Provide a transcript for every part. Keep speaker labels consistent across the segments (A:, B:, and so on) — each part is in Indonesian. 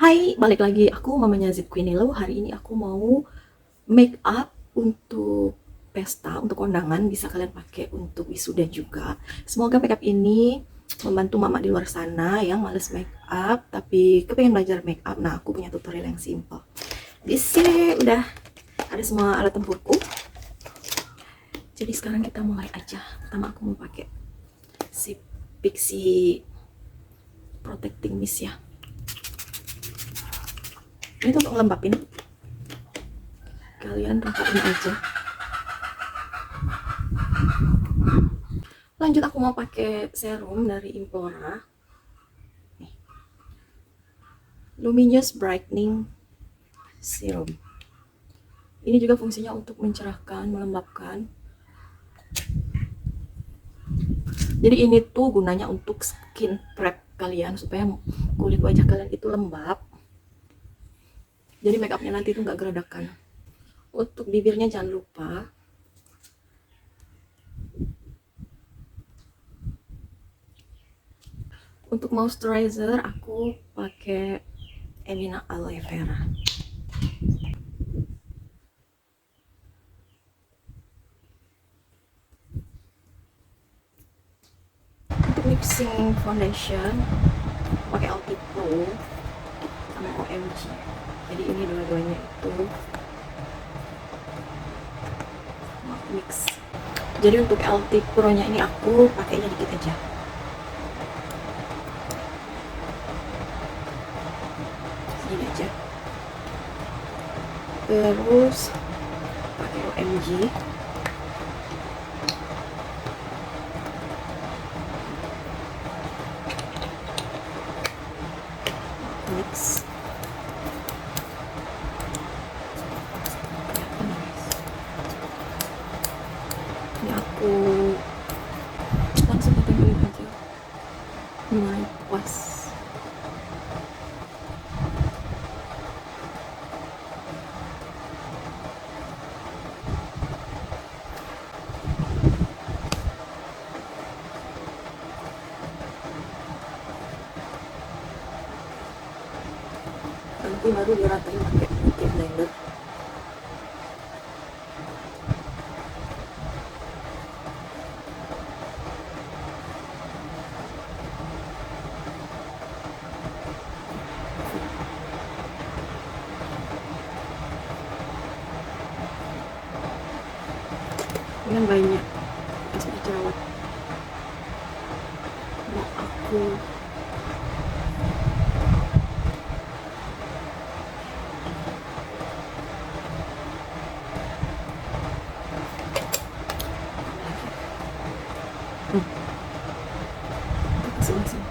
A: Hai, balik lagi. Aku mamanya Zidquinilo. Hari ini aku mau make up untuk pesta, untuk kondangan. Bisa kalian pakai untuk wisuda juga. Semoga make up ini membantu mama di luar sana yang males make up, tapi kepengen belajar make up. Nah, aku punya tutorial yang simple. Di sini udah ada semua alat tempurku. Jadi sekarang kita mulai aja. Pertama aku mau pakai si Pixi Protecting Mist ya. Ini tuh untuk ngelembapin. Kalian rangkain aja. Lanjut aku mau pakai serum dari Implora. Nih. Luminous Brightening Serum. Ini juga fungsinya untuk mencerahkan, melembabkan. Jadi ini tuh gunanya untuk skin prep kalian supaya kulit wajah kalian itu lembab. Jadi make upnya nanti tuh nggak geradakan. Untuk bibirnya jangan lupa untuk moisturizer aku pakai Elina Aloe Vera. Untuk mixing foundation pakai Ulti Pro sama OMG. Jadi ini dua-duanya itu mix. Jadi untuk LT Pro nya ini aku pakainya dikit aja. Segini aja. Terus pakai OMG. Mix. Ini aku langsung tempelin aja. Gimana puas. Nanti baru diratain pakai beauty blender. Ini kan banyak pas jerawat. Mau aku langsung.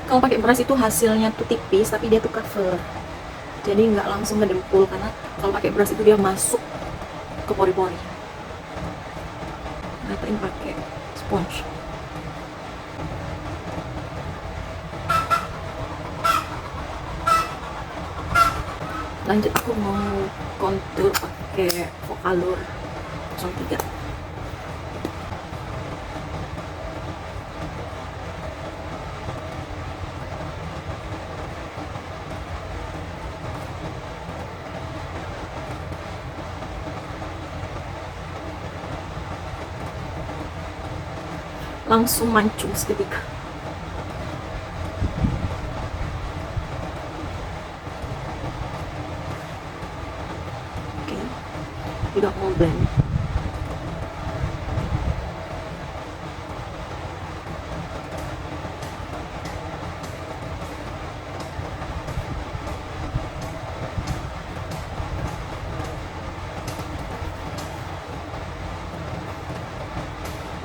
A: Kalau pakai brush itu hasilnya tuh tipis tapi dia tuh cover, jadi nggak langsung ngedempul karena kalau pakai brush itu dia masuk ke pori-pori. Ratain pakai sponge. Lanjut aku mau contour pakai Vocaloid 03. Langsung mancung seketika. Oke, udah mau blend.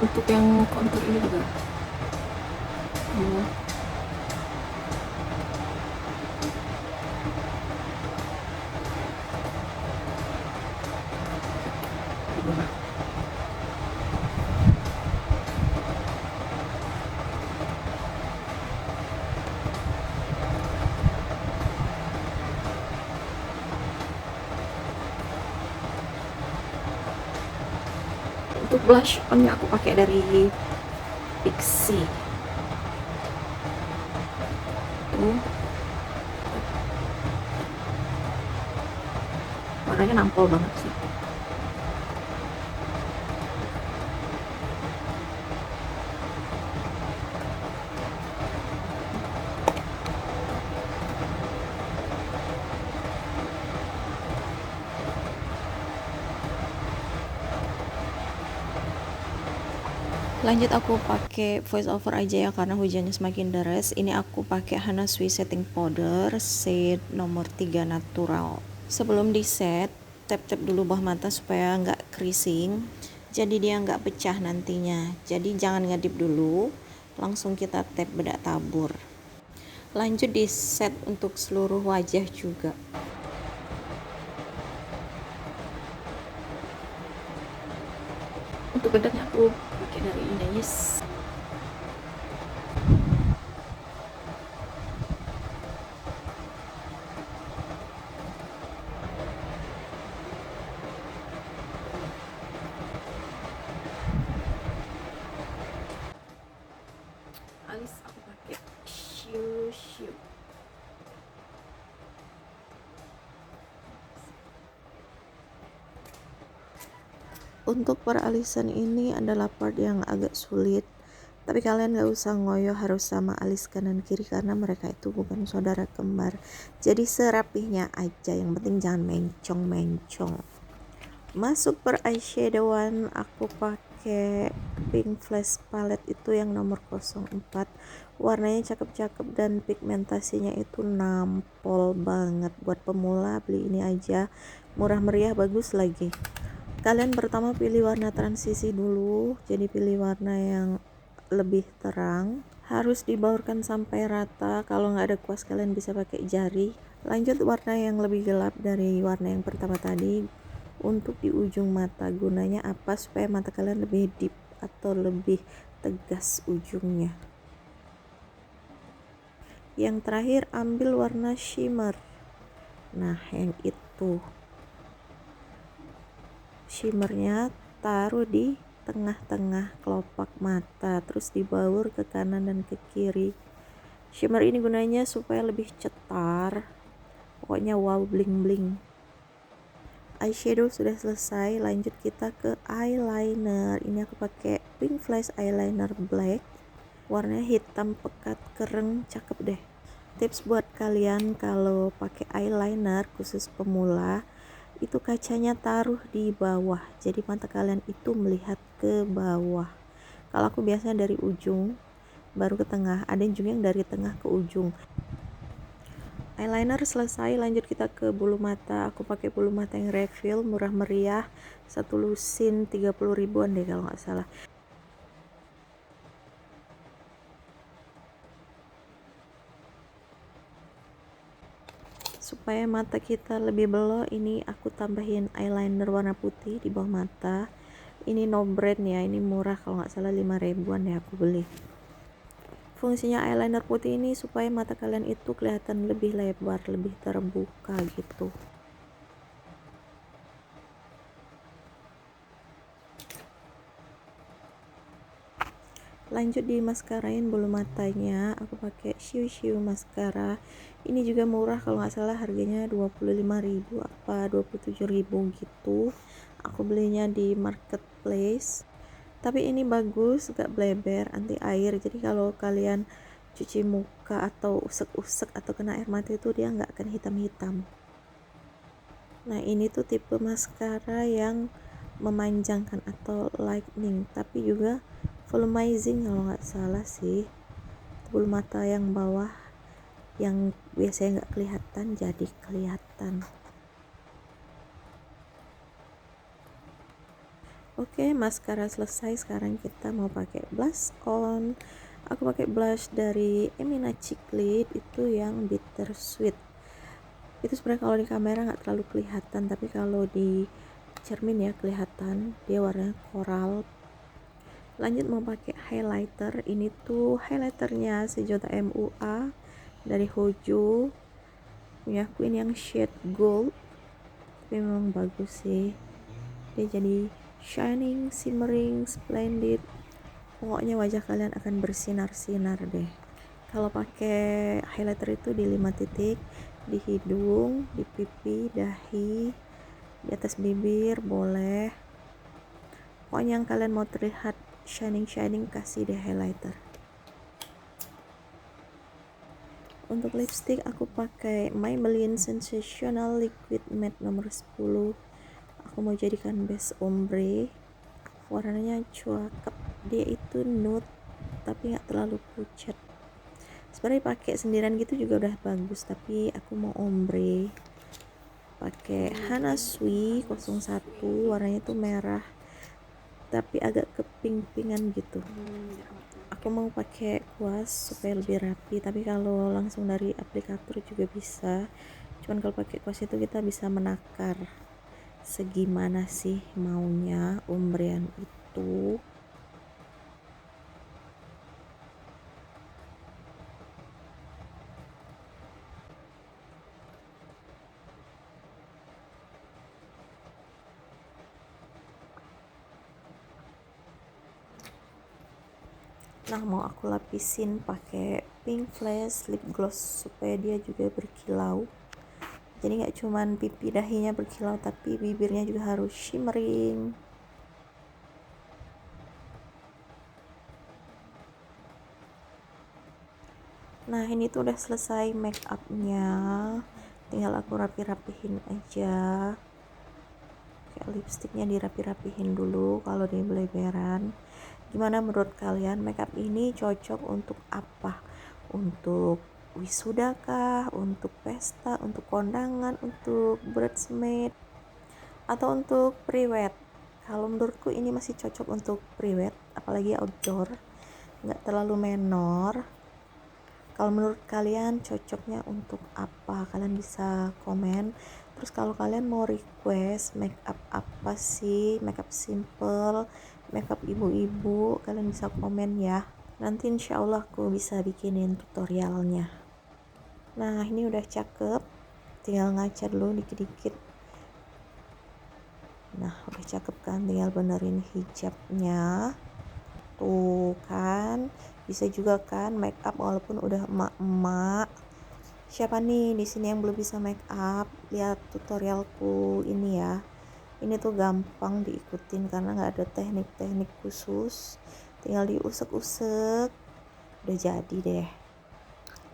A: Untuk yang contour ini juga berguna. Untuk blush onnya aku pakai dari Pixi. Tuh. Warnanya nampol banget sih. Lanjut aku pakai voice over aja ya karena hujannya semakin deras. Ini aku pakai Hana Sui setting powder shade nomor 3 natural. Sebelum di set, tap-tap dulu bawah mata supaya nggak creasing. Jadi dia nggak pecah nantinya. Jadi jangan ngedip dulu, langsung kita tap bedak tabur. Lanjut di set untuk seluruh wajah juga. Untuk bedaknya aku pakai dari Inais. Alis aku pakai Shiu. Untuk peralisan ini adalah part yang agak sulit, tapi kalian gak usah ngoyo harus sama alis kanan kiri karena mereka itu bukan saudara kembar. Jadi serapihnya aja, yang penting jangan mencong-mencong. Masuk per eyeshadowan, aku pakai Pink Flash palette itu yang nomor 04. Warnanya cakep-cakep dan pigmentasinya itu nampol banget. Buat pemula beli ini aja, murah meriah, bagus lagi. Kalian pertama pilih warna transisi dulu, jadi pilih warna yang lebih terang, harus dibaurkan sampai rata. Kalau nggak ada kuas kalian bisa pakai jari. Lanjut warna yang lebih gelap dari warna yang pertama tadi untuk di ujung mata. Gunanya apa? Supaya mata kalian lebih deep atau lebih tegas ujungnya. Yang terakhir ambil warna shimmer. Nah yang itu, shimmernya taruh di tengah-tengah kelopak mata, terus dibaur ke kanan dan ke kiri. Shimmer ini gunanya supaya lebih cetar, pokoknya wow bling bling. Eyeshadow sudah selesai, lanjut kita ke eyeliner. Ini aku pakai Pink Flash eyeliner black, warnanya hitam pekat kereng, cakep deh. Tips buat kalian kalau pakai eyeliner khusus pemula, itu kacanya taruh di bawah, jadi mata kalian itu melihat ke bawah. Kalau aku biasanya dari ujung baru ke tengah, ada juga yang dari tengah ke ujung. Eyeliner selesai, lanjut kita ke bulu mata. Aku pakai bulu mata yang refill, murah meriah, satu lusin 30 ribuan deh kalau nggak salah. Supaya mata kita lebih belok, ini aku tambahin eyeliner warna putih di bawah mata. Ini no brand ya, ini murah, kalau nggak salah 5 ribuan ya aku beli. Fungsinya eyeliner putih ini supaya mata kalian itu kelihatan lebih lebar, lebih terbuka gitu. Lanjut di maskarain bulu matanya, aku pakai Shiu maskara. Ini juga murah, kalau nggak salah harganya 25.000 apa 27.000 gitu. Aku belinya di marketplace. Tapi ini bagus, gak bleber, anti air. Jadi kalau kalian cuci muka atau usek-usek atau kena air mata itu dia nggak akan hitam-hitam. Nah ini tuh tipe maskara yang memanjangkan atau lightening, tapi juga volumizing kalau nggak salah sih. Bulu mata yang bawah yang biasanya nggak kelihatan jadi kelihatan. Oke, maskara selesai. Sekarang kita mau pakai blush on. Aku pakai blush dari Emina Chiclet itu yang bittersweet. Itu sebenarnya kalau di kamera nggak terlalu kelihatan, tapi kalau di cermin ya, kelihatan dia warna coral. Lanjut mau pakai highlighter. Ini tuh highlighternya sejuta MUA dari Hojo, punya aku ini yang shade gold, tapi memang bagus sih, dia jadi shining, shimmering, splendid. Pokoknya wajah kalian akan bersinar-sinar deh kalau pakai highlighter itu di 5 titik, di hidung, di pipi, dahi, di atas bibir boleh. Pokoknya yang kalian mau terlihat shining kasih deh highlighter. Untuk lipstick aku pakai Maybelline Sensational Liquid Matte nomor 10. Aku mau jadikan base ombre. Warnanya cakep, dia itu nude tapi nggak terlalu pucat. Sebenarnya pakai sendirian gitu juga udah bagus, tapi aku mau ombre. Pakai Hana Sui 01, warnanya tuh merah tapi agak keping-pingan gitu. Aku mau pakai kuas supaya lebih rapi, tapi kalau langsung dari aplikator juga bisa. Cuman kalau pakai kuas itu kita bisa menakar segimana sih maunya ombrean itu. Nah, mau aku lapisin pakai Pink Flash lip gloss supaya dia juga berkilau. Jadi nggak cuman pipi dahinya berkilau, tapi bibirnya juga harus shimmering. Nah, ini tuh udah selesai make upnya, tinggal aku rapi-rapihin aja. Kayak lipstiknya dirapi-rapihin dulu kalau dia beleberan. Gimana menurut kalian, makeup ini cocok untuk apa? Untuk wisuda kah? Untuk pesta? Untuk kondangan? Untuk bridesmaid? Atau untuk prewed? Kalau menurutku ini masih cocok untuk prewed, apalagi outdoor, nggak terlalu menor. Kalau menurut kalian cocoknya untuk apa? Kalian bisa komen. Terus kalau kalian mau request makeup apa sih? Makeup simple, makeup ibu-ibu, kalian bisa komen ya. Nanti insya Allah aku bisa bikinin tutorialnya. Nah, ini udah cakep. Tinggal ngaca dulu dikit-dikit. Nah, udah cakep kan? Tinggal benerin hijabnya. Tuh kan, bisa juga kan make up walaupun udah emak-emak. Siapa nih di sini yang belum bisa make up? Lihat tutorialku ini ya. Ini tuh gampang diikutin karena nggak ada teknik-teknik khusus. Tinggal diusek-usek, udah jadi deh.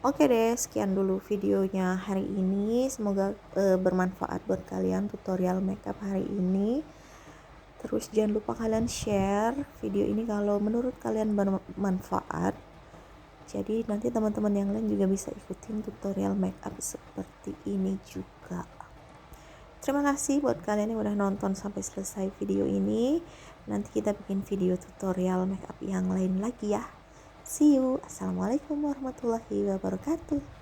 A: Oke deh, sekian dulu videonya hari ini. Semoga bermanfaat buat kalian tutorial makeup hari ini. Terus jangan lupa kalian share video ini kalau menurut kalian bermanfaat. Jadi nanti teman-teman yang lain juga bisa ikutin tutorial makeup seperti ini juga. Terima kasih buat kalian yang udah nonton sampai selesai video ini. Nanti kita bikin video tutorial makeup yang lain lagi ya. See you. Assalamualaikum warahmatullahi wabarakatuh.